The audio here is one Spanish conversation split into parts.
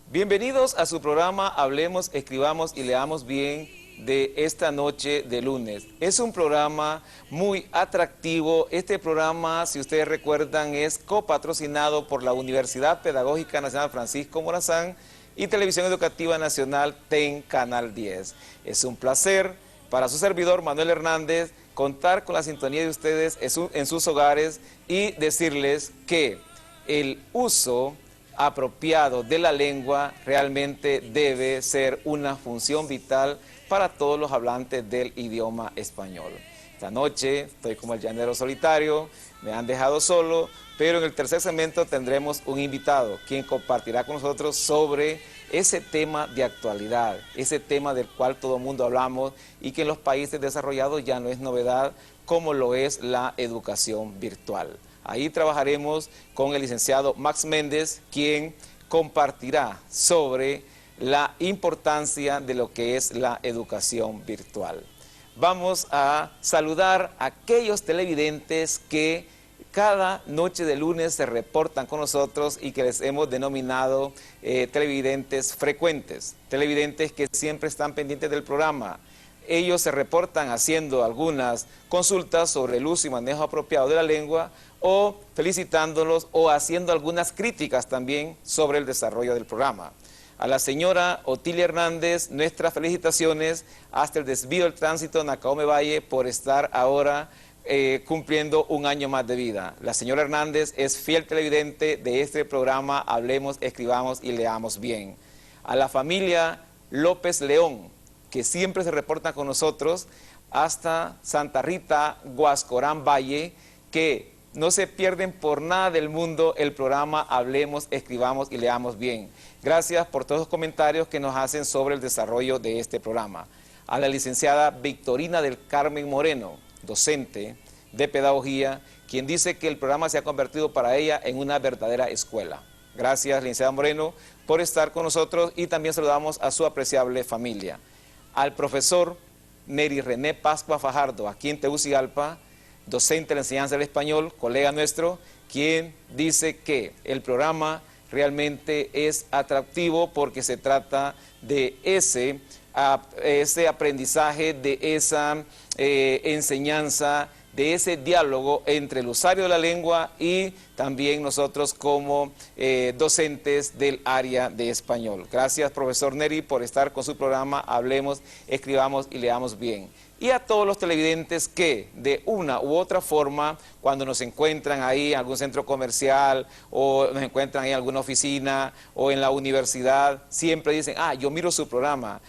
Bienvenidos a su programa Hablemos, Escribamos y Leamos Bien de esta noche de lunes. Es un programa muy atractivo. Este programa, si ustedes recuerdan, es copatrocinado por la Universidad Pedagógica Nacional Francisco Morazán y Televisión Educativa Nacional TEN Canal 10. Es un placer para su servidor Manuel Hernández contar con la sintonía de ustedes en sus hogares y decirles que el uso apropiado de la lengua realmente debe ser una función vital para todos los hablantes del idioma español. Esta noche estoy como el llanero solitario, me han dejado solo, pero en el tercer segmento tendremos un invitado, quien compartirá con nosotros sobre ese tema de actualidad, ese tema del cual todo el mundo hablamos y que en los países desarrollados ya no es novedad, como lo es la educación virtual. Ahí trabajaremos con el licenciado Max Méndez, quien compartirá sobre la importancia de lo que es la educación virtual. Vamos a saludar a aquellos televidentes que cada noche de lunes se reportan con nosotros y que les hemos denominado televidentes frecuentes, televidentes que siempre están pendientes del programa. Ellos se reportan haciendo algunas consultas sobre el uso y manejo apropiado de la lengua o felicitándolos o haciendo algunas críticas también sobre el desarrollo del programa. A la señora Otilia Hernández, nuestras felicitaciones hasta el desvío del tránsito en Nacaome Valle por estar ahora cumpliendo un año más de vida. La señora Hernández es fiel televidente de este programa Hablemos, Escribamos y Leamos Bien. A la familia López León, que siempre se reporta con nosotros, hasta Santa Rita, Guascorán Valle, que no se pierden por nada del mundo el programa Hablemos, Escribamos y Leamos Bien. Gracias por todos los comentarios que nos hacen sobre el desarrollo de este programa. A la licenciada Victorina del Carmen Moreno, docente de pedagogía, quien dice que el programa se ha convertido para ella en una verdadera escuela. Gracias, licenciada Moreno, por estar con nosotros y también saludamos a su apreciable familia. Al profesor Neri René Pascua Fajardo, aquí en Tegucigalpa, docente de la enseñanza del español, colega nuestro, quien dice que el programa realmente es atractivo porque se trata de ese aprendizaje, de esa enseñanza, de ese diálogo entre el usuario de la lengua y también nosotros como docentes del área de español. Gracias, profesor Neri, por estar con su programa Hablemos, Escribamos y Leamos Bien. Y a todos los televidentes que de una u otra forma, cuando nos encuentran ahí en algún centro comercial o nos encuentran ahí en alguna oficina o en la universidad, siempre dicen, yo miro su programa,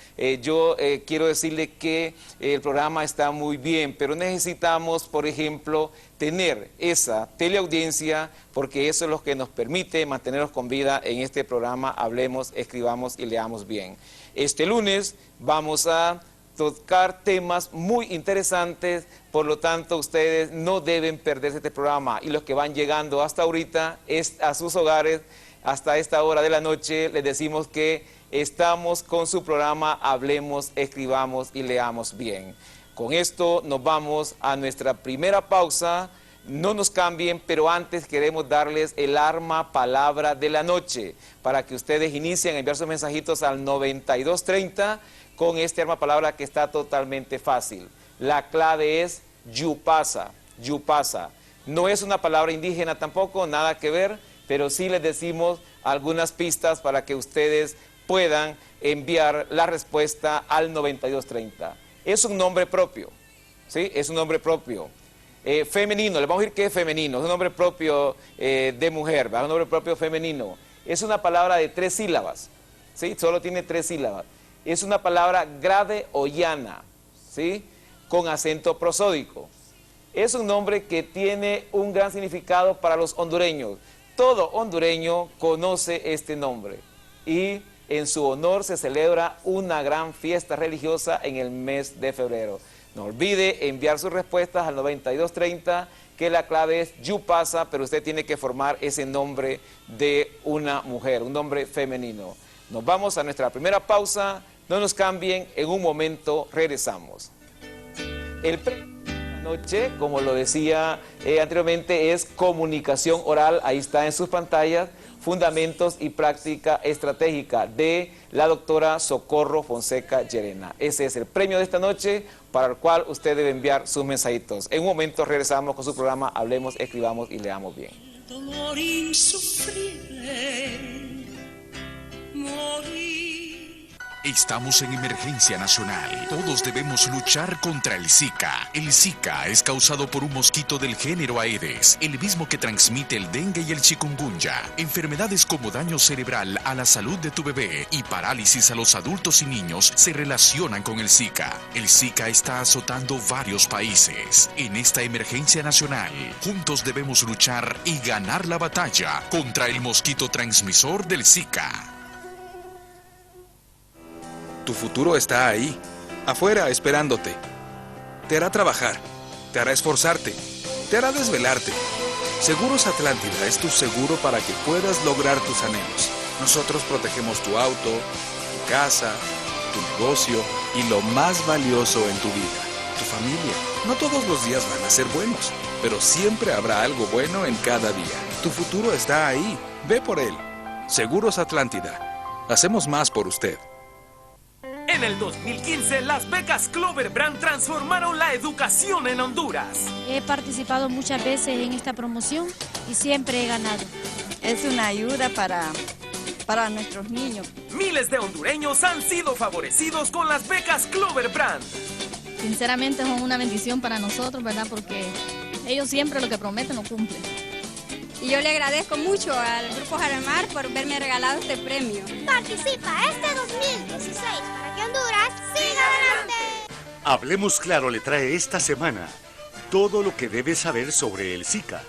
yo quiero decirle que el programa está muy bien, pero necesitamos, por ejemplo, tener esa teleaudiencia porque eso es lo que nos permite mantenernos con vida en este programa Hablemos, Escribamos y Leamos Bien. Este lunes vamos a tocar temas muy interesantes, por lo tanto ustedes no deben perderse este programa y los que van llegando hasta ahorita a sus hogares, hasta esta hora de la noche, les decimos que estamos con su programa Hablemos, Escribamos y Leamos Bien. Con esto nos vamos a nuestra primera pausa. No nos cambien, pero antes queremos darles el arma palabra de la noche para que ustedes inicien a enviar sus mensajitos al 9230 con este arma palabra que está totalmente fácil. La clave es yupasa, yupasa. No es una palabra indígena tampoco, nada que ver, pero sí les decimos algunas pistas para que ustedes puedan enviar la respuesta al 9230. Es un nombre propio, ¿sí? Es un nombre propio. Femenino, le vamos a decir que es femenino, es un nombre propio de mujer, ¿verdad? Un nombre propio femenino. Es una palabra de 3 sílabas, ¿sí? Solo tiene 3 sílabas. Es una palabra grave o llana, ¿sí? Con acento prosódico. Es un nombre que tiene un gran significado para los hondureños. Todo hondureño conoce este nombre y en su honor se celebra una gran fiesta religiosa en el mes de febrero. No olvide enviar sus respuestas al 9230, que la clave es yupasa, pero usted tiene que formar ese nombre de una mujer, un nombre femenino. Nos vamos a nuestra primera pausa, no nos cambien, en un momento regresamos. El premio de esta noche, como lo decía anteriormente, es comunicación oral, ahí está en sus pantallas. Fundamentos y Práctica Estratégica de la doctora Socorro Fonseca Llerena. Ese es el premio de esta noche para el cual usted debe enviar sus mensajitos. En un momento regresamos con su programa Hablemos, Escribamos y Leamos Bien. Dolor insufrible, morir. Estamos en emergencia nacional. Todos debemos luchar contra el Zika. El Zika es causado por un mosquito del género Aedes, el mismo que transmite el dengue y el chikungunya. Enfermedades como daño cerebral a la salud de tu bebé y parálisis a los adultos y niños se relacionan con el Zika. El Zika está azotando varios países. En esta emergencia nacional, juntos debemos luchar y ganar la batalla contra el mosquito transmisor del Zika. Tu futuro está ahí, afuera esperándote. Te hará trabajar, te hará esforzarte, te hará desvelarte. Seguros Atlántida es tu seguro para que puedas lograr tus anhelos. Nosotros protegemos tu auto, tu casa, tu negocio y lo más valioso en tu vida, tu familia. No todos los días van a ser buenos, pero siempre habrá algo bueno en cada día. Tu futuro está ahí, ve por él. Seguros Atlántida. Hacemos más por usted. En el 2015, las becas Clover Brand transformaron la educación en Honduras. He participado muchas veces en esta promoción y siempre he ganado. Es una ayuda para nuestros niños. Miles de hondureños han sido favorecidos con las becas Clover Brand. Sinceramente son una bendición para nosotros, ¿verdad? Porque ellos siempre lo que prometen lo cumplen. Y yo le agradezco mucho al Grupo Jaremar por verme regalado este premio. Participa este 2016 para que Honduras siga adelante. Hablemos Claro le trae esta semana todo lo que debes saber sobre el Zika.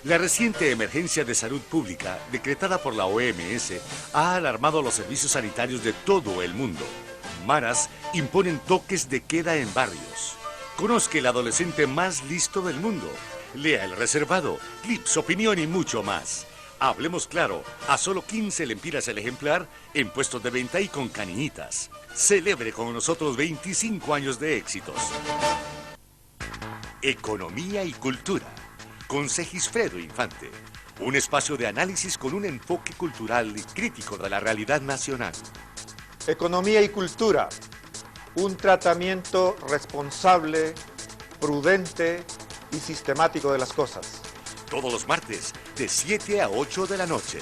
La reciente emergencia de salud pública decretada por la OMS ha alarmado a los servicios sanitarios de todo el mundo. Maras imponen toques de queda en barrios. Conozca el adolescente más listo del mundo. Lea El Reservado, clips, opinión y mucho más. Hablemos Claro, a solo 15 lempiras el ejemplar, en puestos de venta y con caniñitas. Celebre con nosotros 25 años de éxitos. Economía y cultura, con Segisfredo Infante. Un espacio de análisis con un enfoque cultural y crítico de la realidad nacional. Economía y cultura, un tratamiento responsable, prudente y sistemático de las cosas. Todos los martes, de 7 a 8 de la noche.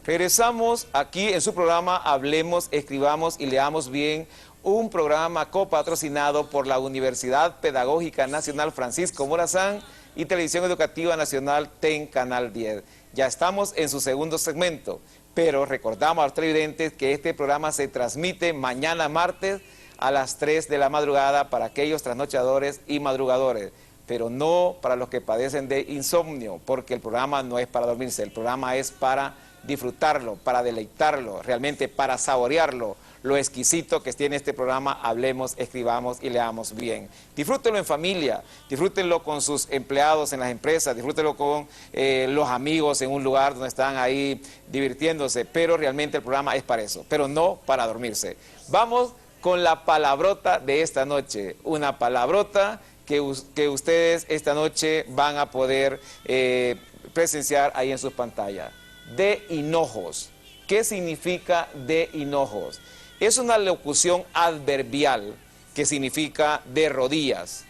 Regresamos aquí en su programa Hablemos, Escribamos y Leamos Bien, un programa copatrocinado por la Universidad Pedagógica Nacional Francisco Morazán y Televisión Educativa Nacional TEN Canal 10. Ya estamos en su segundo segmento, pero recordamos a los televidentes que este programa se transmite mañana martes a las 3 de la madrugada para aquellos trasnochadores y madrugadores, pero no para los que padecen de insomnio, porque el programa no es para dormirse, el programa es para disfrutarlo, para deleitarlo, realmente para saborearlo, lo exquisito que tiene este programa Hablemos, Escribamos y Leamos Bien. Disfrútenlo en familia, disfrútenlo con sus empleados en las empresas, disfrútenlo con los amigos en un lugar donde están ahí divirtiéndose, pero realmente el programa es para eso, pero no para dormirse. Vamos con la palabrota de esta noche, una palabrota que ustedes esta noche van a poder presenciar ahí en sus pantallas. De hinojos. ¿Qué significa de hinojos? Es una locución adverbial que significa de rodillas,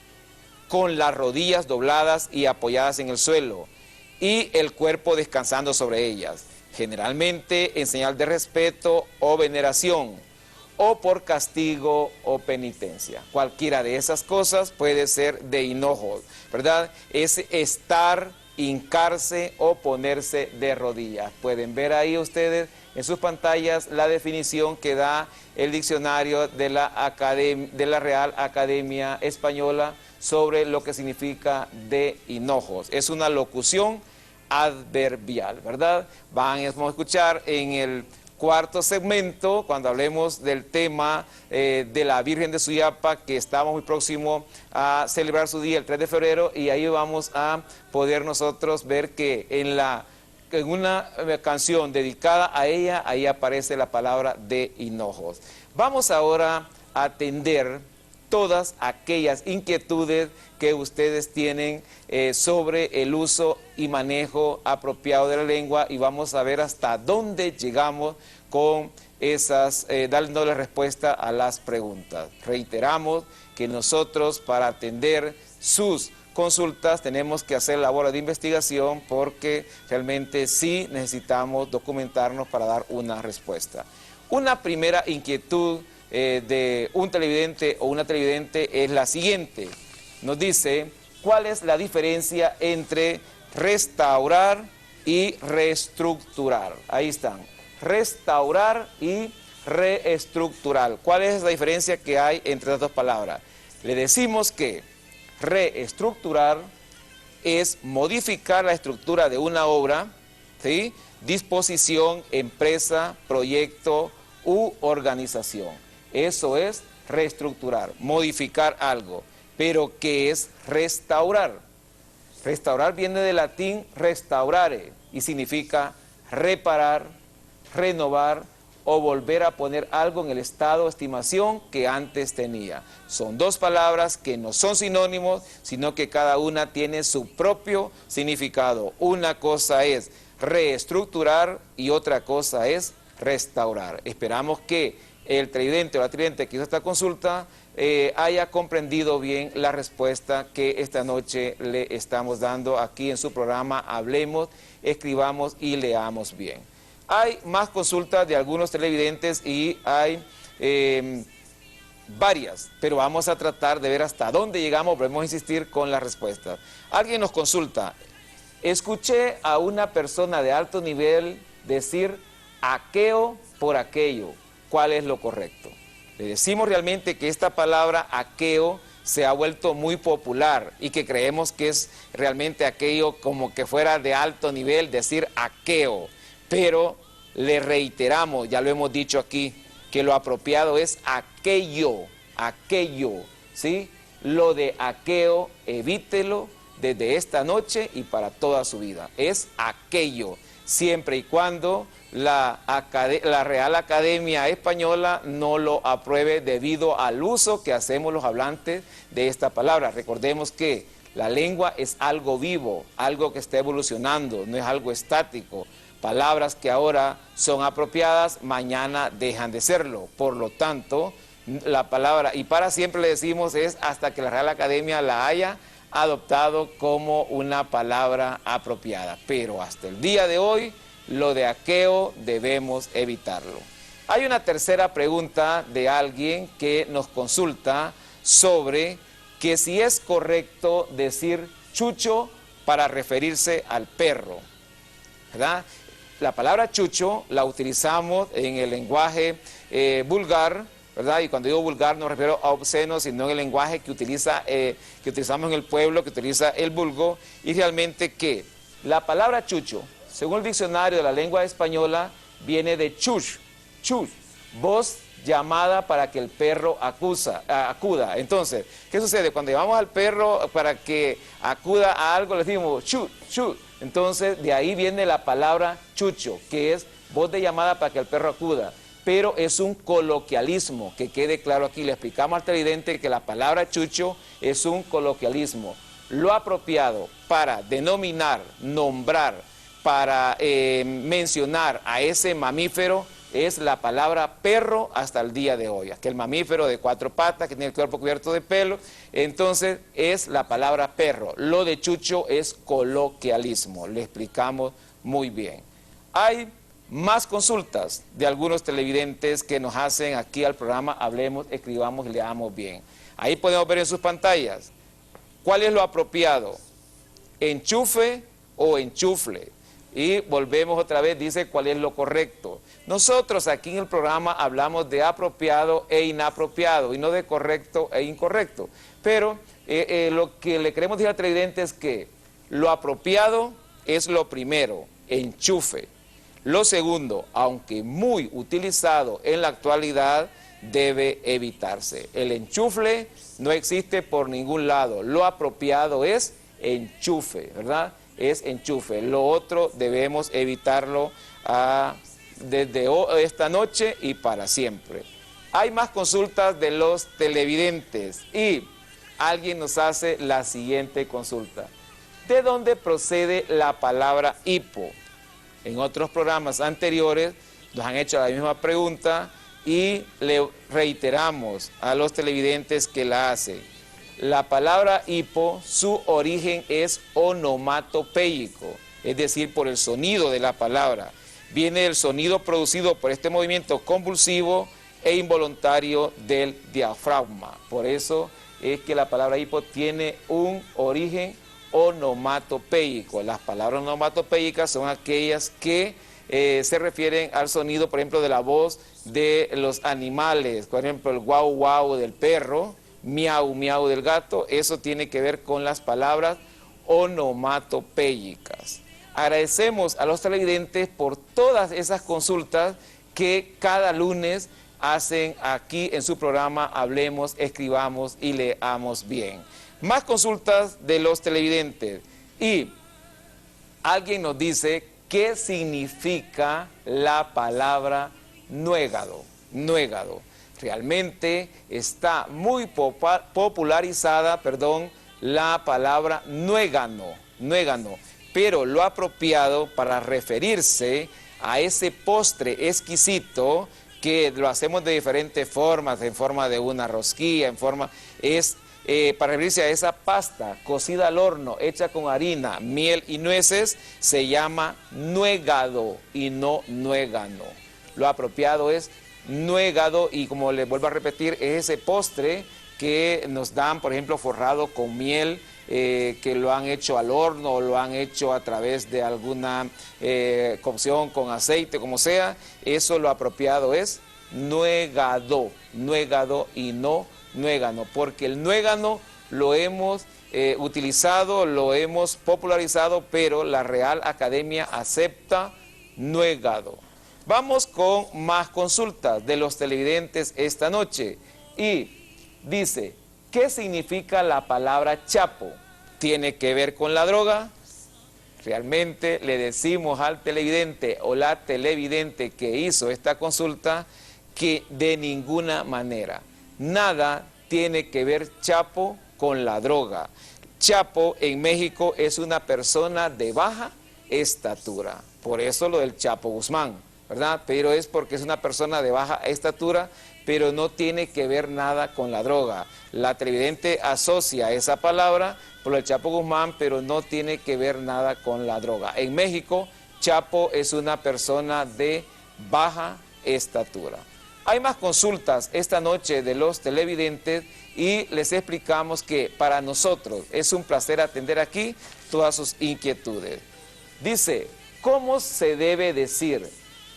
con las rodillas dobladas y apoyadas en el suelo y el cuerpo descansando sobre ellas, generalmente en señal de respeto o veneración, o por castigo o penitencia. Cualquiera de esas cosas puede ser de hinojos, ¿verdad? Es estar, hincarse o ponerse de rodillas. Pueden ver ahí ustedes en sus pantallas la definición que da el diccionario de la Real Academia Española sobre lo que significa de hinojos. Es una locución adverbial, ¿verdad? Vamos a escuchar en el cuarto segmento, cuando hablemos del tema de la Virgen de Suyapa, que estamos muy próximos a celebrar su día el 3 de febrero, y ahí vamos a poder nosotros ver que en una canción dedicada a ella, ahí aparece la palabra de hinojos. Vamos ahora a atender todas aquellas inquietudes que ustedes tienen sobre el uso y manejo apropiado de la lengua, y vamos a ver hasta dónde llegamos con esas, dándole respuesta a las preguntas. Reiteramos que nosotros, para atender sus consultas, tenemos que hacer labor de investigación, porque realmente sí necesitamos documentarnos para dar una respuesta. Una primera inquietud de un televidente o una televidente es la siguiente. Nos dice, ¿cuál es la diferencia entre restaurar y reestructurar? Ahí están, restaurar y reestructurar. ¿Cuál es la diferencia que hay entre las dos palabras? Le decimos que reestructurar es modificar la estructura de una obra, ¿sí? Disposición, empresa, proyecto u organización. Eso es reestructurar, modificar algo. Pero ¿qué es restaurar? Restaurar viene del latín restaurare y significa reparar, renovar o volver a poner algo en el estado de estimación que antes tenía. Son dos palabras que no son sinónimos, sino que cada una tiene su propio significado. Una cosa es reestructurar y otra cosa es restaurar. Esperamos que el televidente o la televidente que hizo esta consulta haya comprendido bien la respuesta que esta noche le estamos dando aquí en su programa Hablemos, Escribamos y Leamos Bien. Hay más consultas de algunos televidentes y hay varias, pero vamos a tratar de ver hasta dónde llegamos. Volvemos a insistir con las respuestas. Alguien nos consulta: escuché a una persona de alto nivel decir aqueo por aquello. ¿Cuál es lo correcto? Le decimos realmente que esta palabra aqueo se ha vuelto muy popular y que creemos que es realmente aquello como que fuera de alto nivel decir aqueo, pero le reiteramos, ya lo hemos dicho aquí, que lo apropiado es aquello, ¿sí? Lo de aqueo, evítelo desde esta noche y para toda su vida. Es aquello, siempre y cuando la Real Academia Española no lo apruebe debido al uso que hacemos los hablantes de esta palabra. Recordemos que la lengua es algo vivo, algo que está evolucionando, no es algo estático. Palabras que ahora son apropiadas, mañana dejan de serlo. Por lo tanto, la palabra, y para siempre le decimos, es hasta que la Real Academia la haya adoptado como una palabra apropiada. Pero hasta el día de hoy, lo de aqueo debemos evitarlo. Hay una tercera pregunta de alguien que nos consulta sobre que si es correcto decir chucho para referirse al perro, ¿verdad? La palabra chucho la utilizamos en el lenguaje vulgar, ¿verdad? Y cuando digo vulgar no me refiero a obsceno, sino en el lenguaje que utilizamos en el pueblo, que utiliza el vulgo, y realmente que la palabra chucho, según el diccionario de la lengua española, viene de chuch, voz llamada para que el perro acuda. Entonces, ¿qué sucede? Cuando llamamos al perro para que acuda a algo, le decimos chu. Entonces, de ahí viene la palabra chucho, que es voz de llamada para que el perro acuda. Pero es un coloquialismo, que quede claro aquí. Le explicamos al televidente que la palabra chucho es un coloquialismo. Lo apropiado para denominar, nombrar, para mencionar a ese mamífero es la palabra perro hasta el día de hoy. Aquel mamífero de 4 patas que tiene el cuerpo cubierto de pelo, entonces es la palabra perro. Lo de chucho es coloquialismo, le explicamos muy bien. Hay más consultas de algunos televidentes que nos hacen aquí al programa Hablemos, Escribamos y Leamos Bien. Ahí podemos ver en sus pantallas cuál es lo apropiado, enchufe o enchufle. Y volvemos otra vez, dice cuál es lo correcto. Nosotros aquí en el programa hablamos de apropiado e inapropiado y no de correcto e incorrecto. Pero lo que le queremos decir al televidente es que lo apropiado es lo primero, enchufe. Lo segundo, aunque muy utilizado en la actualidad, debe evitarse. El enchufle no existe por ningún lado. Lo apropiado es enchufe, ¿verdad? Es enchufe. Lo otro debemos evitarlo desde esta noche y para siempre. hay más consultas de los televidentes y alguien nos hace la siguiente consulta. ¿De dónde procede la palabra hipo? En otros programas anteriores nos han hecho la misma pregunta y le reiteramos a los televidentes que la hacen. La palabra hipo, su origen es onomatopéyico, es decir, por el sonido de la palabra. Viene el sonido producido por este movimiento convulsivo e involuntario del diafragma. Por eso es que la palabra hipo tiene un origen onomatopéyico. Las palabras onomatopéicas son aquellas que se refieren al sonido, por ejemplo, de la voz de los animales. Por ejemplo, el guau guau del perro, miau miau del gato. Eso tiene que ver con las palabras onomatopéicas. Agradecemos a los televidentes por todas esas consultas que cada lunes hacen aquí en su programa Hablemos, Escribamos y Leamos Bien. Más consultas de los televidentes. Y alguien nos dice qué significa la palabra nuégado. Nuégado. Realmente está muy popularizada, la palabra nuégano. Nuégano. Pero lo apropiado para referirse a ese postre exquisito que lo hacemos de diferentes formas, en forma de una rosquilla, para referirse a esa pasta cocida al horno, hecha con harina, miel y nueces, se llama nuégado y no nuégano. Lo apropiado es nuégado y, como les vuelvo a repetir, es ese postre que nos dan, por ejemplo, forrado con miel, que lo han hecho al horno o lo han hecho a través de alguna cocción con aceite, como sea. Eso lo apropiado es nuégado, nuégado y no nuégano, porque el nuégano lo hemos utilizado, lo hemos popularizado, pero la Real Academia acepta nuégado. Vamos con más consultas de los televidentes esta noche y dice, ¿qué significa la palabra chapo? ¿Tiene que ver con la droga? Realmente le decimos al televidente o la televidente que hizo esta consulta que de ninguna manera. Nada tiene que ver chapo con la droga. Chapo en México es una persona de baja estatura. Por eso lo del Chapo Guzmán, ¿verdad? Pero es porque es una persona de baja estatura, pero no tiene que ver nada con la droga. La televidente asocia esa palabra por el Chapo Guzmán, pero no tiene que ver nada con la droga. En México, Chapo es una persona de baja estatura. Hay más consultas esta noche de los televidentes y les explicamos que para nosotros es un placer atender aquí todas sus inquietudes. Dice, ¿cómo se debe decir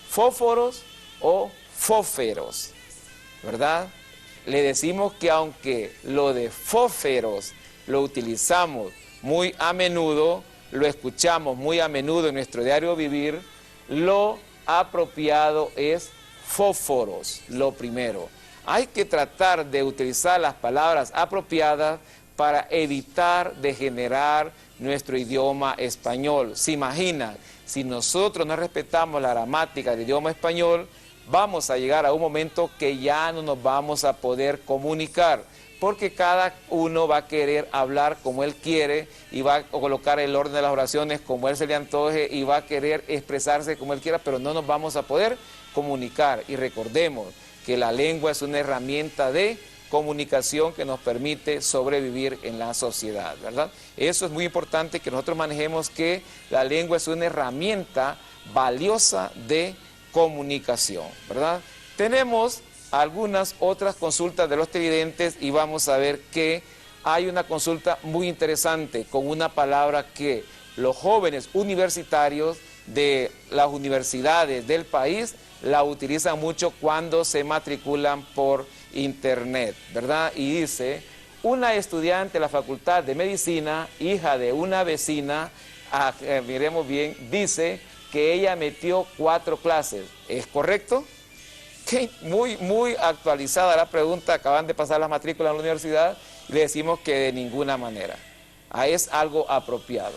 fósforos o fósferos? ¿Verdad? Le decimos que aunque lo de fósferos lo utilizamos muy a menudo, lo escuchamos muy a menudo en nuestro diario vivir, lo apropiado es fósforos, lo primero. Hay que tratar de utilizar las palabras apropiadas para evitar degenerar nuestro idioma español. Se imagina, si nosotros no respetamos la gramática del idioma español, vamos a llegar a un momento que ya no nos vamos a poder comunicar, porque cada uno va a querer hablar como él quiere y va a colocar el orden de las oraciones como él se le antoje y va a querer expresarse como él quiera, pero no nos vamos a poder comunicar. Y recordemos que la lengua es una herramienta de comunicación que nos permite sobrevivir en la sociedad, ¿verdad? Eso es muy importante que nosotros manejemos, que la lengua es una herramienta valiosa de comunicación, ¿verdad? Tenemos algunas otras consultas de los televidentes y vamos a ver que hay una consulta muy interesante con una palabra que los jóvenes universitarios de las universidades del país la utilizan mucho cuando se matriculan por internet, ¿verdad? Y dice, una estudiante de la Facultad de Medicina, hija de una vecina, miremos bien, dice que ella metió 4 clases. ¿Es correcto? Okay. Muy actualizada la pregunta, acaban de pasar las matrículas en la universidad y le decimos que de ninguna manera. Es algo apropiado.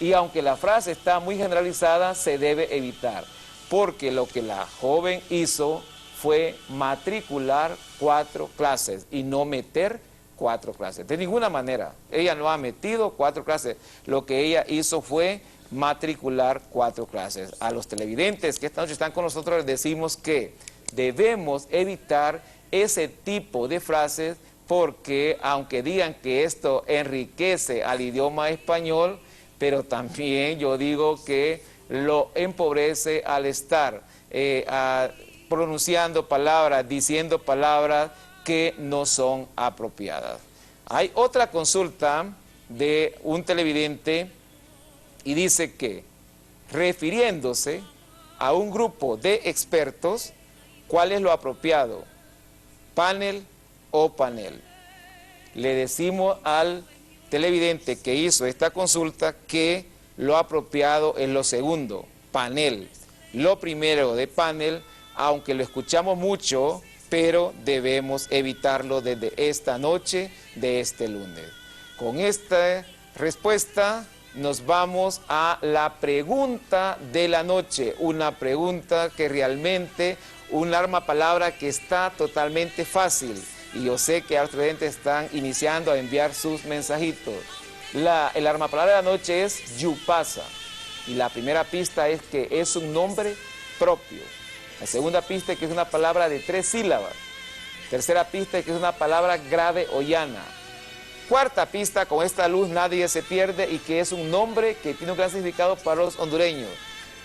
Y aunque la frase está muy generalizada, se debe evitar, porque lo que la joven hizo fue matricular 4 clases y no meter 4 clases. De ninguna manera. Ella no ha metido 4 clases. Lo que ella hizo fue matricular 4 clases. A los televidentes que esta noche están con nosotros les decimos que debemos evitar ese tipo de frases porque aunque digan que esto enriquece al idioma español, pero también yo digo que lo empobrece al estar pronunciando palabras, diciendo palabras que no son apropiadas. Hay otra consulta de un televidente y dice que, refiriéndose a un grupo de expertos, ¿cuál es lo apropiado? ¿Panel o panel? Le decimos al televidente que hizo esta consulta que lo apropiado es lo segundo, panel. Lo primero de panel, aunque lo escuchamos mucho, pero debemos evitarlo desde esta noche de este lunes. Con esta respuesta nos vamos a la pregunta de la noche, una pregunta que realmente, un arma palabra que está totalmente fácil. Y yo sé que los televidentes están iniciando a enviar sus mensajitos. El arma palabra de la noche es Yupasa. Y la primera pista es que es un nombre propio. La segunda pista es que es una palabra de 3 sílabas. Tercera pista es que es una palabra grave o llana. Cuarta pista, con esta luz nadie se pierde y que es un nombre que tiene un gran significado para los hondureños.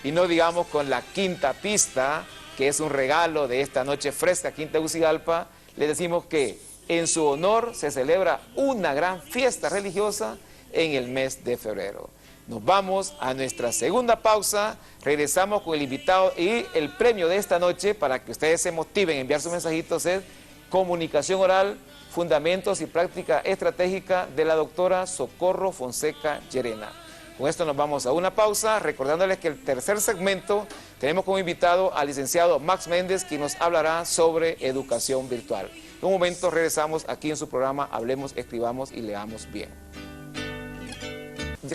Y no digamos con la quinta pista, que es un regalo de esta noche fresca aquí en Tegucigalpa, le decimos que en su honor se celebra una gran fiesta religiosa en el mes de febrero. Nos vamos a nuestra segunda pausa, regresamos con el invitado y el premio de esta noche para que ustedes se motiven a enviar sus mensajitos es Comunicación Oral, Fundamentos y Práctica Estratégica de la doctora Socorro Fonseca Llerena. Con esto nos vamos a una pausa, recordándoles que el tercer segmento tenemos como invitado al licenciado Max Méndez, quien nos hablará sobre educación virtual. En un momento regresamos aquí en su programa Hablemos, Escribamos y Leamos Bien.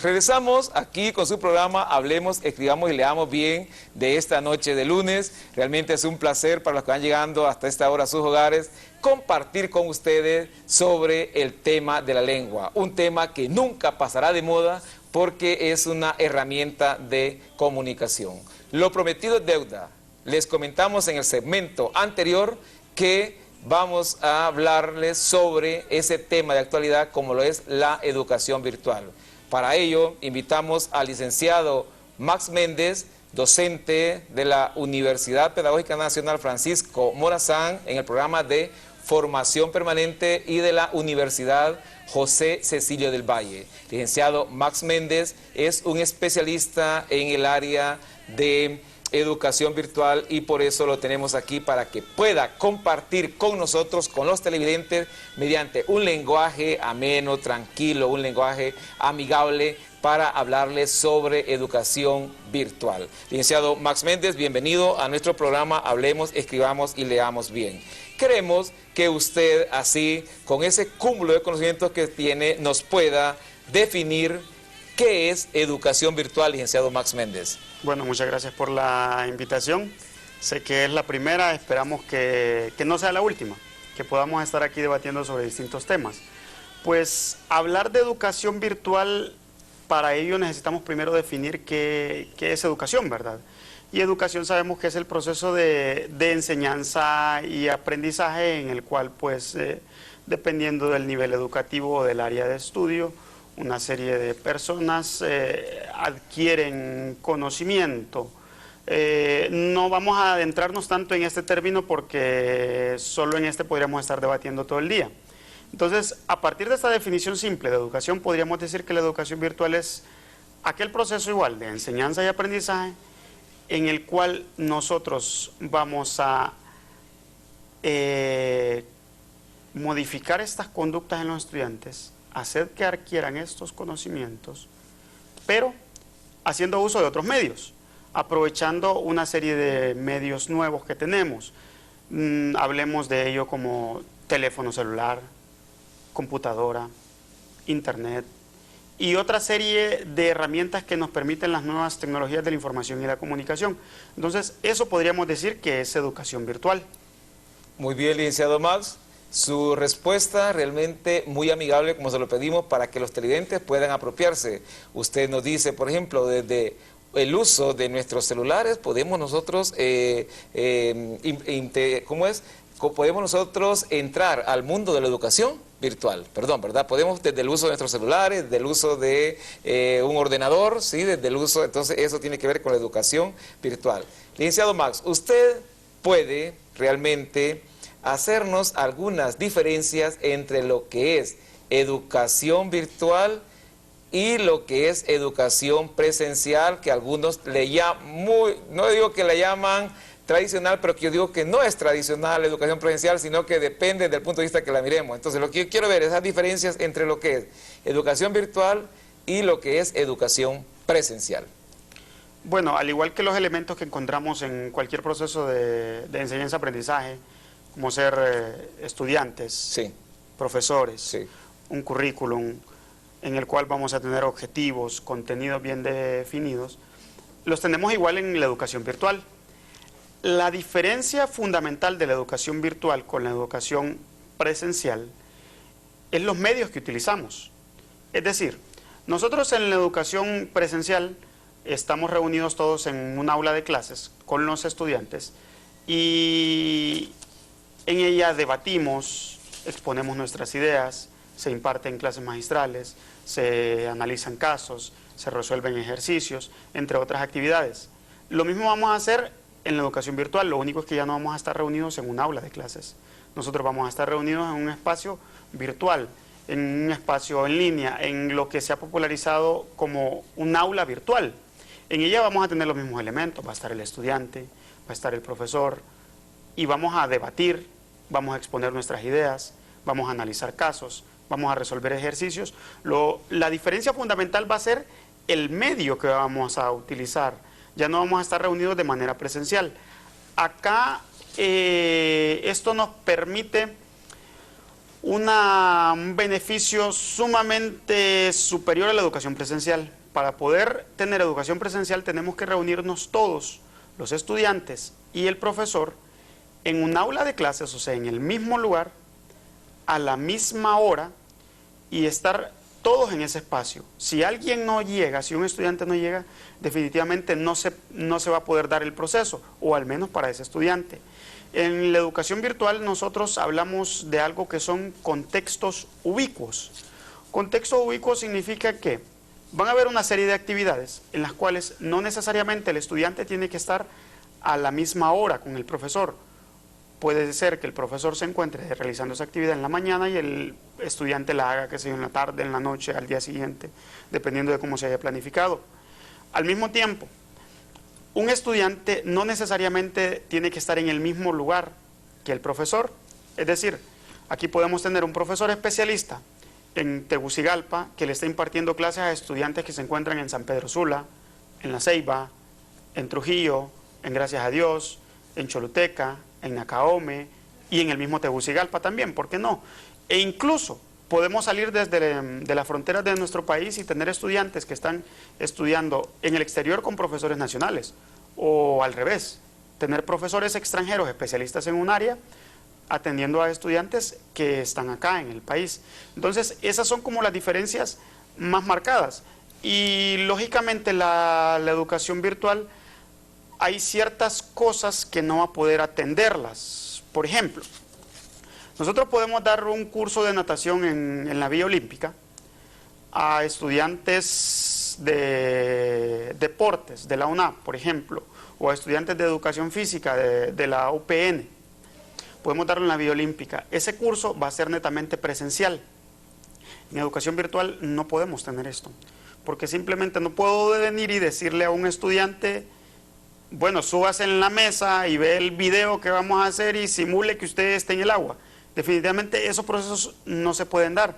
Regresamos aquí con su programa Hablemos, Escribamos y Leamos Bien de esta noche de lunes. Realmente es un placer para los que van llegando hasta esta hora a sus hogares compartir con ustedes sobre el tema de la lengua. Un tema que nunca pasará de moda porque es una herramienta de comunicación. Lo prometido es deuda. Les comentamos en el segmento anterior que vamos a hablarles sobre ese tema de actualidad como lo es la educación virtual. Para ello invitamos al licenciado Max Méndez, docente de la Universidad Pedagógica Nacional Francisco Morazán en el programa de formación permanente y de la Universidad José Cecilio del Valle. Licenciado Max Méndez es un especialista en el área de educación virtual y por eso lo tenemos aquí para que pueda compartir con nosotros, con los televidentes, mediante un lenguaje ameno, tranquilo, un lenguaje amigable para hablarles sobre educación virtual. Licenciado Max Méndez, bienvenido a nuestro programa Hablemos, Escribamos y Leamos Bien. Queremos que usted así, con ese cúmulo de conocimientos que tiene, nos pueda definir qué es educación virtual, licenciado Max Méndez. Bueno, muchas gracias por la invitación. Sé que es la primera, esperamos que no sea la última, que podamos estar aquí debatiendo sobre distintos temas. Pues hablar de educación virtual, para ello necesitamos primero definir qué es educación, ¿verdad? Y educación sabemos que es el proceso de enseñanza y aprendizaje en el cual, pues, dependiendo del nivel educativo o del área de estudio, una serie de personas adquieren conocimiento. No vamos a adentrarnos tanto en este término porque solo en este podríamos estar debatiendo todo el día. Entonces, a partir de esta definición simple de educación, podríamos decir que la educación virtual es aquel proceso igual de enseñanza y aprendizaje en el cual nosotros vamos a modificar estas conductas en los estudiantes, hacer que adquieran estos conocimientos, pero haciendo uso de otros medios, aprovechando una serie de medios nuevos que tenemos. Hablemos de ello como teléfono celular, computadora, internet y otra serie de herramientas que nos permiten las nuevas tecnologías de la información y la comunicación. Entonces, eso podríamos decir que es educación virtual. Muy bien, licenciado Max. Su respuesta realmente muy amigable, como se lo pedimos, para que los televidentes puedan apropiarse. Usted nos dice, por ejemplo, desde el uso de nuestros celulares, podemos nosotros, podemos nosotros entrar al mundo de la educación virtual, ¿verdad? Podemos desde el uso de nuestros celulares, desde el uso de un ordenador, ¿sí? Desde el uso, entonces eso tiene que ver con la educación virtual. Licenciado Max, usted puede realmente hacernos algunas diferencias entre lo que es educación virtual y lo que es educación presencial, que algunos le llaman, no digo que la llaman tradicional, pero que yo digo que no es tradicional la educación presencial, sino que depende del punto de vista que la miremos. Entonces, lo que yo quiero ver es esas diferencias entre lo que es educación virtual y lo que es educación presencial. Bueno, al igual que los elementos que encontramos en cualquier proceso de enseñanza-aprendizaje, como ser estudiantes, sí, profesores, sí, un currículum en el cual vamos a tener objetivos, contenidos bien definidos, los tenemos igual en la educación virtual. La diferencia fundamental de la educación virtual con la educación presencial es los medios que utilizamos. Es decir, nosotros en la educación presencial estamos reunidos todos en un aula de clases con los estudiantes y en ella debatimos, exponemos nuestras ideas, se imparten clases magistrales, se analizan casos, se resuelven ejercicios, entre otras actividades. Lo mismo vamos a hacer en la educación virtual, lo único es que ya no vamos a estar reunidos en un aula de clases. Nosotros vamos a estar reunidos en un espacio virtual, en un espacio en línea, en lo que se ha popularizado como un aula virtual. En ella vamos a tener los mismos elementos, va a estar el estudiante, va a estar el profesor, y vamos a debatir, vamos a exponer nuestras ideas, vamos a analizar casos, vamos a resolver ejercicios. La diferencia fundamental va a ser el medio que vamos a utilizar. Ya no vamos a estar reunidos de manera presencial. Acá esto nos permite un beneficio sumamente superior a la educación presencial. Para poder tener educación presencial tenemos que reunirnos todos, los estudiantes y el profesor, en un aula de clases, o sea, en el mismo lugar, a la misma hora, y estar todos en ese espacio. Si alguien no llega, si un estudiante no llega, definitivamente no se va a poder dar el proceso, o al menos para ese estudiante. En la educación virtual nosotros hablamos de algo que son contextos ubicuos. Contexto ubicuo significa que van a haber una serie de actividades en las cuales no necesariamente el estudiante tiene que estar a la misma hora con el profesor. Puede ser que el profesor se encuentre realizando esa actividad en la mañana y el estudiante la haga, qué sé yo, en la tarde, en la noche, al día siguiente, dependiendo de cómo se haya planificado. Al mismo tiempo, un estudiante no necesariamente tiene que estar en el mismo lugar que el profesor. Es decir, aquí podemos tener un profesor especialista en Tegucigalpa que le está impartiendo clases a estudiantes que se encuentran en San Pedro Sula, en La Ceiba, en Trujillo, en Gracias a Dios, en Choluteca, en Nacaome y en el mismo Tegucigalpa también, ¿por qué no? E incluso podemos salir desde de las fronteras de nuestro país y tener estudiantes que están estudiando en el exterior con profesores nacionales, o al revés, tener profesores extranjeros especialistas en un área atendiendo a estudiantes que están acá en el país. Entonces, esas son como las diferencias más marcadas. Y lógicamente la educación virtual, hay ciertas cosas que no va a poder atenderlas. Por ejemplo, nosotros podemos dar un curso de natación en la Vía Olímpica a estudiantes de deportes de la UNAP, por ejemplo, o a estudiantes de educación física de la UPN. Podemos darlo en la Vía Olímpica. Ese curso va a ser netamente presencial. En educación virtual no podemos tener esto, porque simplemente no puedo venir y decirle a un estudiante: bueno, súbase en la mesa y ve el video que vamos a hacer y simule que usted esté en el agua. Definitivamente esos procesos no se pueden dar,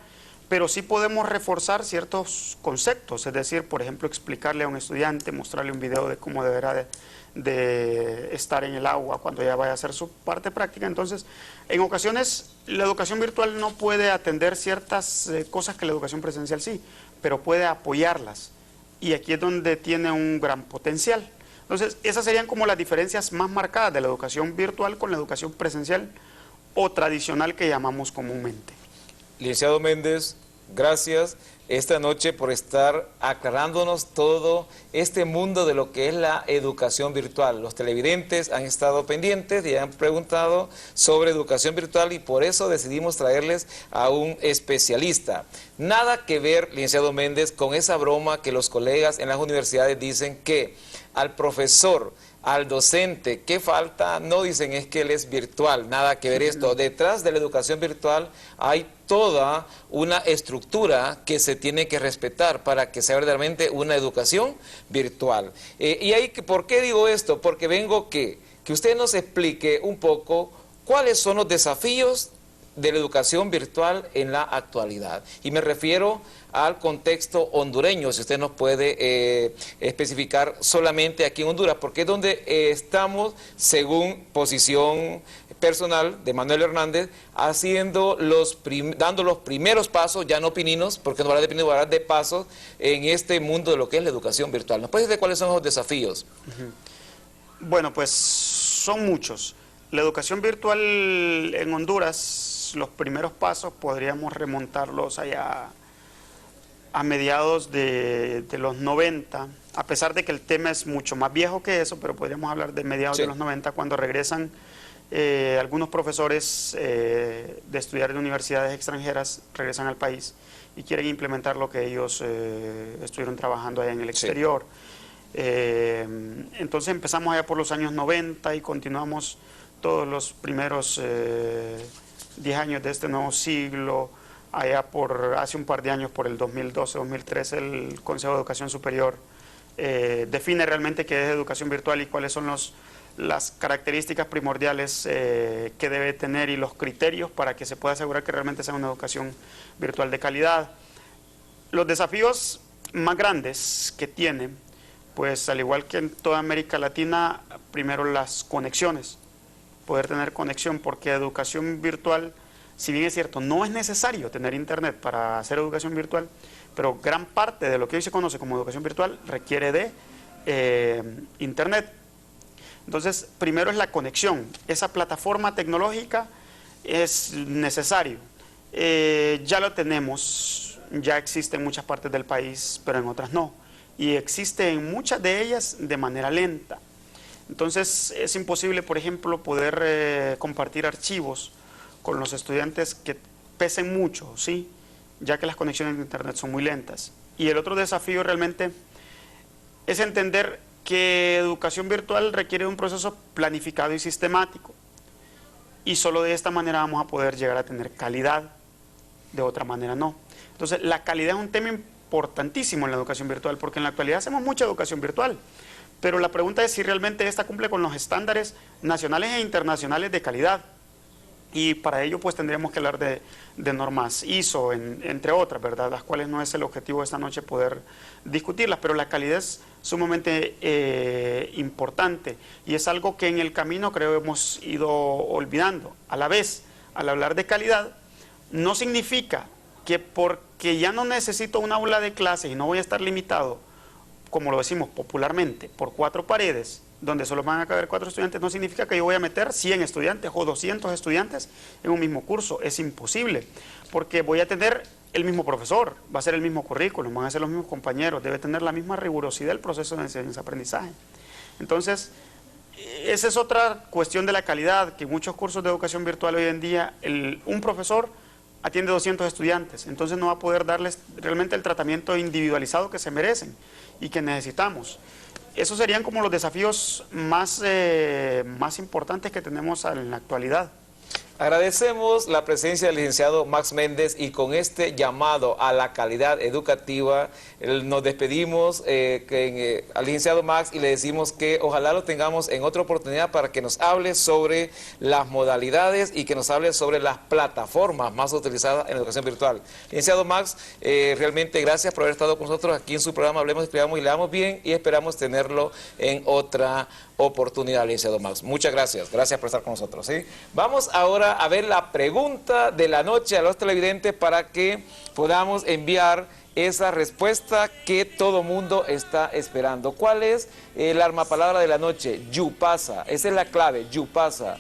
pero sí podemos reforzar ciertos conceptos, es decir, por ejemplo, explicarle a un estudiante, mostrarle un video de cómo deberá de estar en el agua cuando ya vaya a hacer su parte práctica. Entonces, en ocasiones la educación virtual no puede atender ciertas cosas que la educación presencial sí, pero puede apoyarlas, y aquí es donde tiene un gran potencial. Entonces, esas serían como las diferencias más marcadas de la educación virtual con la educación presencial o tradicional que llamamos comúnmente. Licenciado Méndez, gracias esta noche por estar aclarándonos todo este mundo de lo que es la educación virtual. Los televidentes han estado pendientes y han preguntado sobre educación virtual y por eso decidimos traerles a un especialista. Nada que ver, licenciado Méndez, con esa broma que los colegas en las universidades dicen que al profesor, al docente, ¿qué falta? No dicen es que él es virtual, nada que ver esto. Detrás de la educación virtual hay toda una estructura que se tiene que respetar para que sea verdaderamente una educación virtual. Y ahí, ¿por qué digo esto? Porque vengo que usted nos explique un poco cuáles son los desafíos de la educación virtual en la actualidad. Y me refiero al contexto hondureño, si usted nos puede especificar solamente aquí en Honduras, porque es donde estamos, según posición personal de Manuel Hernández, dando los primeros pasos, ya no pininos, porque no va a definir, va a hablar de pasos en este mundo de lo que es la educación virtual. ¿Nos puede decir cuáles son los desafíos? Bueno, pues son muchos. La educación virtual en Honduras, los primeros pasos podríamos remontarlos allá a mediados de los 90, a pesar de que el tema es mucho más viejo que eso, pero podríamos hablar de mediados de los 90, cuando regresan algunos profesores de estudiar en universidades extranjeras, regresan al país y quieren implementar lo que ellos estuvieron trabajando allá en el exterior. Entonces empezamos allá por los años 90 y continuamos todos los primeros 10 años de este nuevo siglo. Allá hace un par de años, por el 2012-2013, el Consejo de Educación Superior define realmente qué es educación virtual y cuáles son las características primordiales que debe tener y los criterios para que se pueda asegurar que realmente sea una educación virtual de calidad. Los desafíos más grandes que tiene, pues al igual que en toda América Latina, primero las conexiones, poder tener conexión, porque educación virtual, si bien es cierto, no es necesario tener internet para hacer educación virtual, pero gran parte de lo que hoy se conoce como educación virtual requiere de internet. Entonces, primero es la conexión. Esa plataforma tecnológica es necesario. Ya lo tenemos, ya existe en muchas partes del país, pero en otras no. Y existe en muchas de ellas de manera lenta. Entonces, es imposible, por ejemplo, poder compartir archivos con los estudiantes que pesen mucho, ¿sí? Ya que las conexiones de internet son muy lentas. Y el otro desafío realmente es entender que educación virtual requiere un proceso planificado y sistemático. Y solo de esta manera vamos a poder llegar a tener calidad, de otra manera no. Entonces, la calidad es un tema importantísimo en la educación virtual, porque en la actualidad hacemos mucha educación virtual. Pero la pregunta es si realmente esta cumple con los estándares nacionales e internacionales de calidad. Y para ello pues tendríamos que hablar de normas ISO, entre otras, ¿verdad? Las cuales no es el objetivo de esta noche poder discutirlas, pero la calidad es sumamente importante y es algo que en el camino creo hemos ido olvidando. A la vez, al hablar de calidad, no significa que porque ya no necesito un aula de clases y no voy a estar limitado, como lo decimos popularmente, por 4 paredes, donde solo van a caber 4 estudiantes, no significa que yo voy a meter 100 estudiantes o 200 estudiantes en un mismo curso. Es imposible, porque voy a tener el mismo profesor, va a ser el mismo currículum, van a ser los mismos compañeros, debe tener la misma rigurosidad el proceso de enseñanza-aprendizaje. Entonces, esa es otra cuestión de la calidad, que en muchos cursos de educación virtual hoy en día, un profesor atiende 200 estudiantes, entonces no va a poder darles realmente el tratamiento individualizado que se merecen y que necesitamos. Esos serían como los desafíos más importantes que tenemos en la actualidad. Agradecemos la presencia del licenciado Max Méndez y con este llamado a la calidad educativa nos despedimos al licenciado Max y le decimos que ojalá lo tengamos en otra oportunidad para que nos hable sobre las modalidades y que nos hable sobre las plataformas más utilizadas en educación virtual. Licenciado Max, realmente gracias por haber estado con nosotros aquí en su programa Hablemos, Escribamos y Leamos Bien y esperamos tenerlo en otra oportunidad, licenciado Max. Muchas gracias. Gracias por estar con nosotros. ¿Sí? Vamos ahora a ver la pregunta de la noche a los televidentes para que podamos enviar esa respuesta que todo mundo está esperando. ¿Cuál es la armapalabra de la noche? Yupasa. Esa es la clave, Yupasa.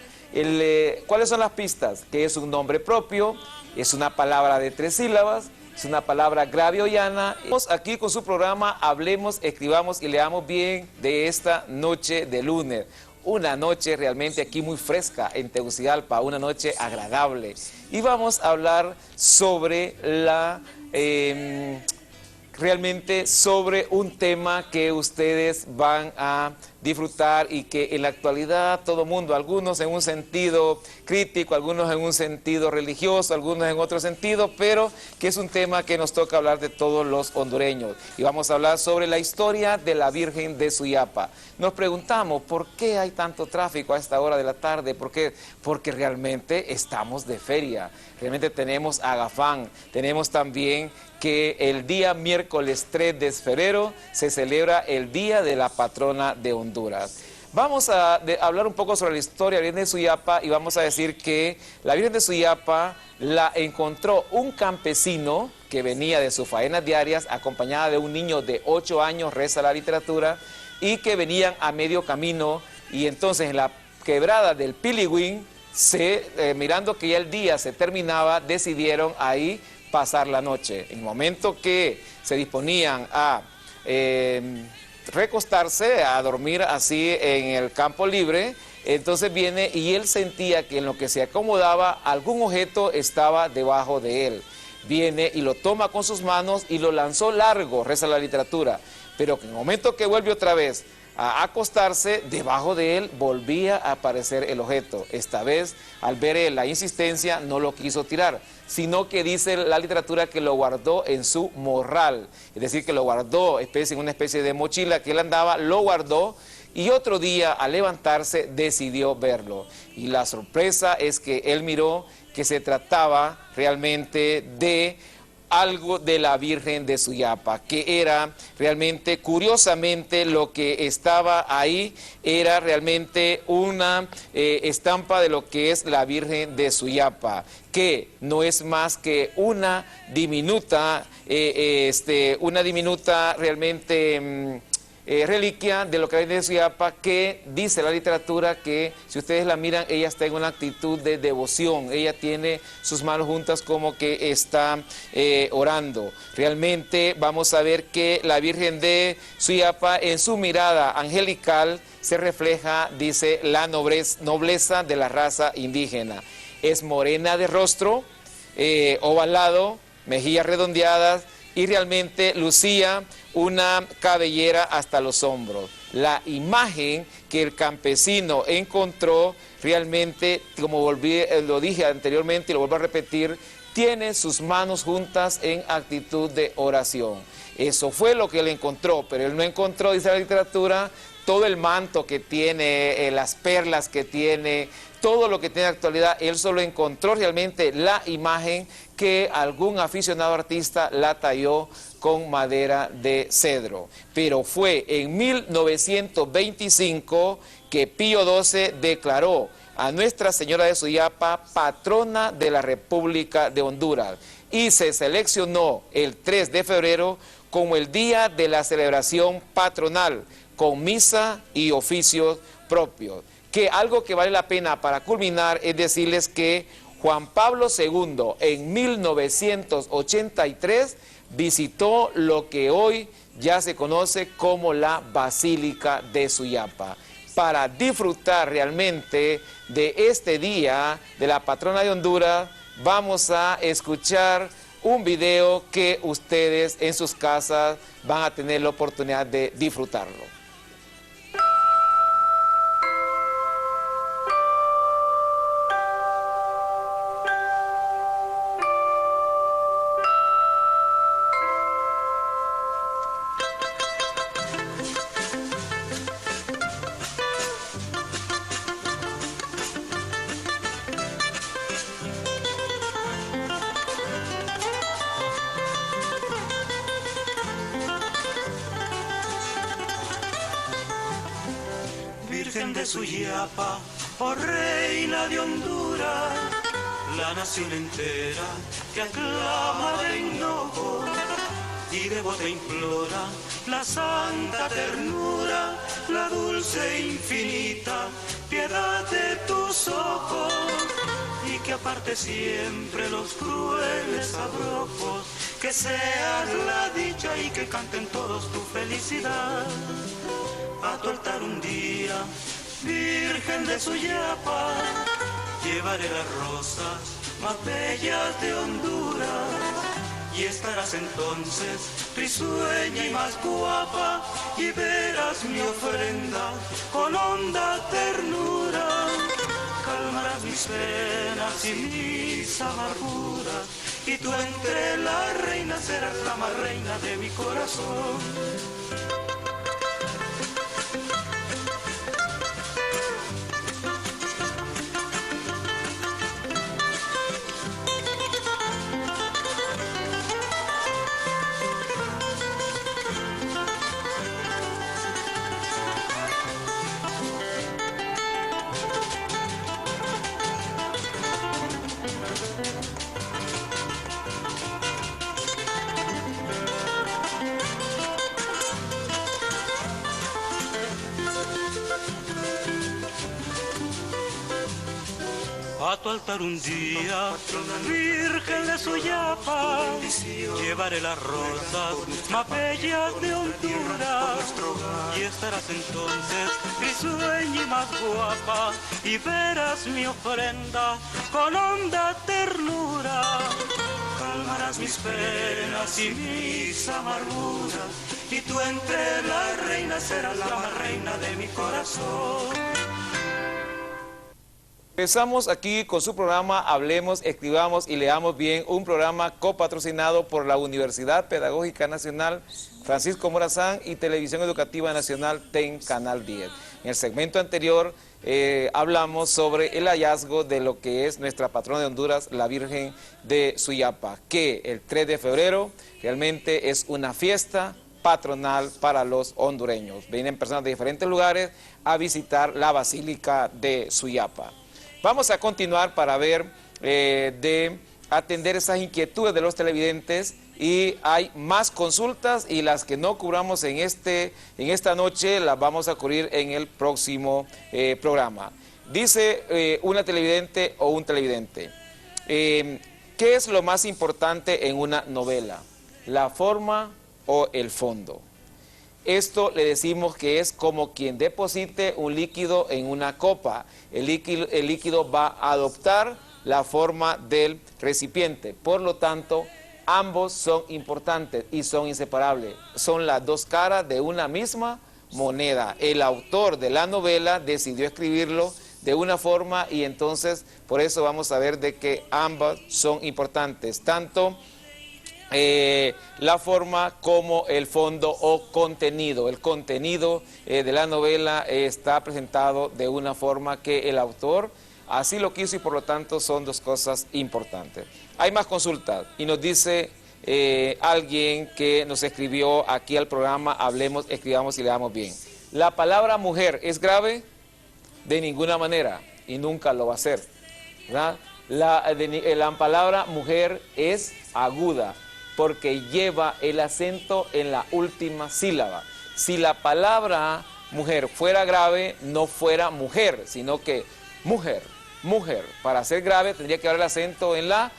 ¿Cuáles son las pistas? Que es un nombre propio, es una palabra de 3 sílabas, es una palabra grave o llana. Estamos aquí con su programa Hablemos, Escribamos y Leamos Bien de esta noche de lunes. Una noche realmente aquí muy fresca en Tegucigalpa, una noche agradable. Y vamos a hablar sobre realmente sobre un tema que ustedes van a disfrutar y que en la actualidad todo mundo, algunos en un sentido crítico, algunos en un sentido religioso, algunos en otro sentido, pero que es un tema que nos toca hablar de todos los hondureños. Y vamos a hablar sobre la historia de la Virgen de Suyapa. Nos preguntamos, ¿por qué hay tanto tráfico a esta hora de la tarde? ¿Por qué? Porque realmente estamos de feria, realmente tenemos Agafán, tenemos también que el día miércoles 3 de febrero se celebra el Día de la Patrona de Honduras. Vamos a hablar un poco sobre la historia de la Virgen de Suyapa y vamos a decir que la Virgen de Suyapa la encontró un campesino que venía de sus faenas diarias acompañada de un niño de 8 años, reza la literatura, y que venían a medio camino y entonces en la quebrada del Piligüín, mirando que ya el día se terminaba, decidieron ahí pasar la noche. En el momento que se disponían a recostarse, a dormir así en el campo libre, entonces viene y él sentía que en lo que se acomodaba algún objeto estaba debajo de él. Viene y lo toma con sus manos y lo lanzó largo, reza la literatura, pero en el momento que vuelve otra vez a acostarse, debajo de él volvía a aparecer el objeto. Esta vez, al ver él la insistencia, no lo quiso tirar, sino que dice la literatura que lo guardó en su morral, es decir, que lo guardó en una especie de mochila que él andaba, lo guardó y otro día al levantarse decidió verlo. Y la sorpresa es que él miró que se trataba realmente de algo de la Virgen de Suyapa, que era realmente, curiosamente, lo que estaba ahí era realmente una estampa de lo que es la Virgen de Suyapa, que no es más que una diminuta realmente reliquia de lo que hay de Suyapa, que dice la literatura que si ustedes la miran, ella está en una actitud de devoción, ella tiene sus manos juntas como que está orando. Realmente vamos a ver que la Virgen de Suyapa en su mirada angelical se refleja, dice, la nobleza de la raza indígena. Es morena de rostro, ovalado, mejillas redondeadas y realmente lucía una cabellera hasta los hombros. La imagen que el campesino encontró realmente, como lo dije anteriormente y lo vuelvo a repetir, tiene sus manos juntas en actitud de oración. Eso fue lo que él encontró, pero él no encontró, dice la literatura, todo el manto que tiene, las perlas que tiene, todo lo que tiene en la actualidad. Él solo encontró realmente la imagen que algún aficionado artista la talló con madera de cedro. Pero fue en 1925 que Pío XII declaró a Nuestra Señora de Suyapa patrona de la República de Honduras y se seleccionó el 3 de febrero como el día de la celebración patronal con misa y oficios propios. Que algo que vale la pena para culminar es decirles que Juan Pablo II en 1983 visitó lo que hoy ya se conoce como la Basílica de Suyapa. Para disfrutar realmente de este día de la patrona de Honduras, vamos a escuchar un video que ustedes en sus casas van a tener la oportunidad de disfrutarlo. Virgen de Suyapa, oh reina de Honduras, la nación entera te aclama de enojo y devota implora la santa ternura, la dulce e infinita piedad de tus ojos. que aparte siempre los crueles abrojos, que seas la dicha y que canten todos tu felicidad. A tu altar un día, Virgen de Suyapa, llevaré las rosas más bellas de Honduras, y estarás entonces risueña y más guapa, y verás mi ofrenda con honda ternura. Calmarás mis penas y mis amarguras, y tú entre las reinas serás la más reina de mi corazón. A tu altar un día, Virgen de Suyapa, llevaré las rosas más bellas de Honduras, y estarás entonces risueña y más guapa, y verás mi ofrenda con honda ternura. Calmarás mis penas y mis amarguras, y tú entre las reinas serás la más reina de mi corazón. Empezamos aquí con su programa Hablemos, Escribamos y Leamos Bien, un programa copatrocinado por la Universidad Pedagógica Nacional Francisco Morazán y Televisión Educativa Nacional TEN Canal 10. En el segmento anterior hablamos sobre el hallazgo de lo que es nuestra patrona de Honduras, la Virgen de Suyapa, que el 3 de febrero realmente es una fiesta patronal para los hondureños. Vienen personas de diferentes lugares a visitar la Basílica de Suyapa. Vamos a continuar para ver, de atender esas inquietudes de los televidentes, y hay más consultas, y las que no cubramos en esta noche las vamos a cubrir en el próximo programa. Dice una televidente o un televidente, ¿qué es lo más importante en una novela? ¿La forma o el fondo? Esto le decimos que es como quien deposite un líquido en una copa. El líquido va a adoptar la forma del recipiente. Por lo tanto, ambos son importantes y son inseparables. Son las dos caras de una misma moneda. El autor de la novela decidió escribirlo de una forma, y entonces por eso vamos a ver de que ambas son importantes. Tanto la forma como el fondo o contenido. El contenido de la novela está presentado de una forma que el autor así lo quiso, y por lo tanto son dos cosas importantes. Hay más consultas, y nos dice alguien que nos escribió aquí al programa Hablemos, Escribamos y Leamos Bien. ¿La palabra mujer es grave? De ninguna manera, y nunca lo va a ser, ¿verdad? La palabra mujer es aguda, porque lleva el acento en la última sílaba. Si la palabra mujer fuera grave, no fuera mujer, sino que mujer, mujer. Para ser grave tendría que haber el acento en la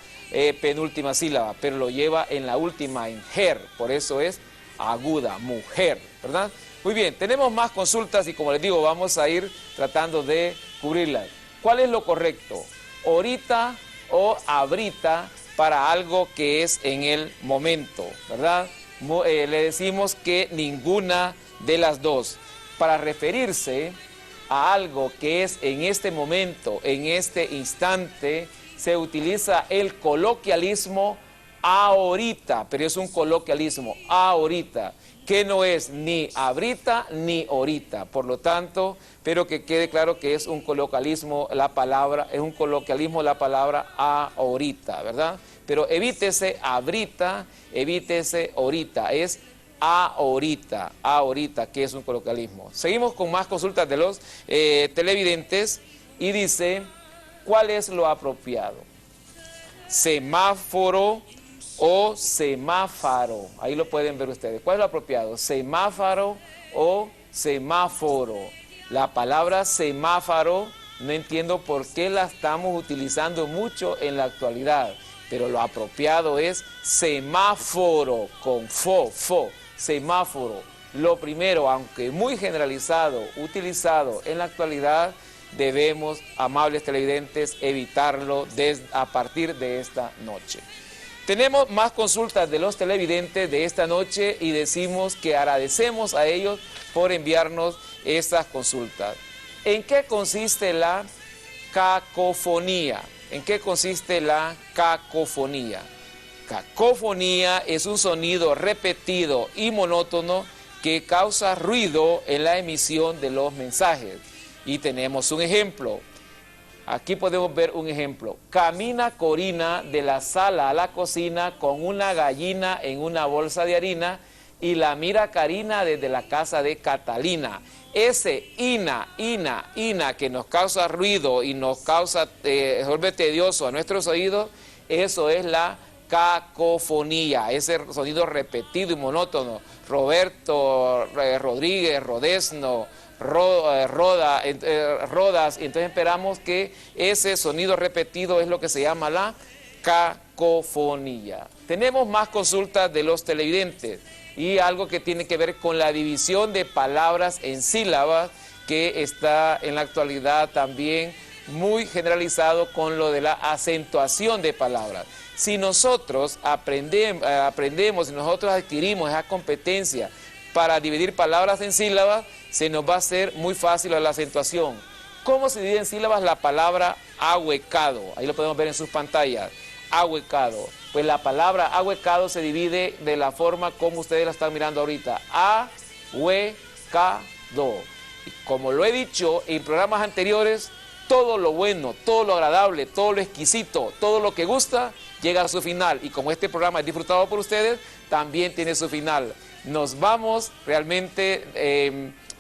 penúltima sílaba, pero lo lleva en la última, en ger, por eso es aguda, mujer, ¿verdad? Muy bien, tenemos más consultas y, como les digo, vamos a ir tratando de cubrirlas. ¿Cuál es lo correcto? ¿Ahorita o abrita? Para algo que es en el momento, ¿verdad? Le decimos que ninguna de las dos. Para referirse a algo que es en este momento, en este instante, se utiliza el coloquialismo ahorita, pero es un coloquialismo ahorita, que no es ni abrita ni ahorita. Por lo tanto, pero que quede claro que es un coloquialismo la palabra, ahorita, ¿verdad? Pero evítese abrita, evítese ahorita, es ahorita, que es un coloquialismo. Seguimos con más consultas de los televidentes, y dice, ¿cuál es lo apropiado? ¿Semáforo o semáforo? Ahí lo pueden ver ustedes. ¿Cuál es lo apropiado? ¿Semáforo o semáforo? La palabra semáforo no entiendo por qué la estamos utilizando mucho en la actualidad, pero lo apropiado es semáforo, con semáforo. Lo primero, aunque muy generalizado, utilizado en la actualidad, debemos, amables televidentes, evitarlo a partir de esta noche. Tenemos más consultas de los televidentes de esta noche y decimos que agradecemos a ellos por enviarnos estas consultas. ¿En qué consiste la cacofonía? ¿En qué consiste la cacofonía? Cacofonía es un sonido repetido y monótono que causa ruido en la emisión de los mensajes. Y tenemos un ejemplo. Aquí podemos ver un ejemplo. Camina Corina de la sala a la cocina con una gallina en una bolsa de harina y la mira Karina desde la casa de Catalina. Ese ina que nos causa ruido y nos causa, vuelve tedioso a nuestros oídos, eso es la cacofonía, ese sonido repetido y monótono. Roberto, Rodríguez, Rodesno, Rodas, y entonces esperamos que ese sonido repetido es lo que se llama la cacofonía. Tenemos más consultas de los televidentes y algo que tiene que ver con la división de palabras en sílabas, que está en la actualidad también muy generalizado con lo de la acentuación de palabras. Si nosotros aprendemos, si nosotros adquirimos esa competencia para dividir palabras en sílabas, se nos va a hacer muy fácil la acentuación. ¿Cómo se divide en sílabas la palabra ahuecado? Ahí lo podemos ver en sus pantallas. Ahuecado. Pues la palabra ahuecado se divide de la forma como ustedes la están mirando ahorita. Ahuecado. Y como lo he dicho en programas anteriores, todo lo bueno, todo lo agradable, todo lo exquisito, todo lo que gusta, llega a su final. Y como este programa es disfrutado por ustedes, también tiene su final. Nos vamos realmente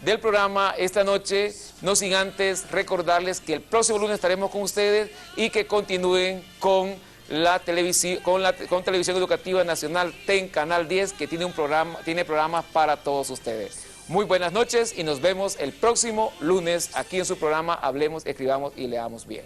del programa esta noche, no sin antes recordarles que el próximo lunes estaremos con ustedes y que continúen con la televisión, con Televisión Educativa Nacional TEN Canal 10, que tiene programas para todos ustedes. Muy buenas noches y nos vemos el próximo lunes aquí en su programa Hablemos, Escribamos y Leamos Bien.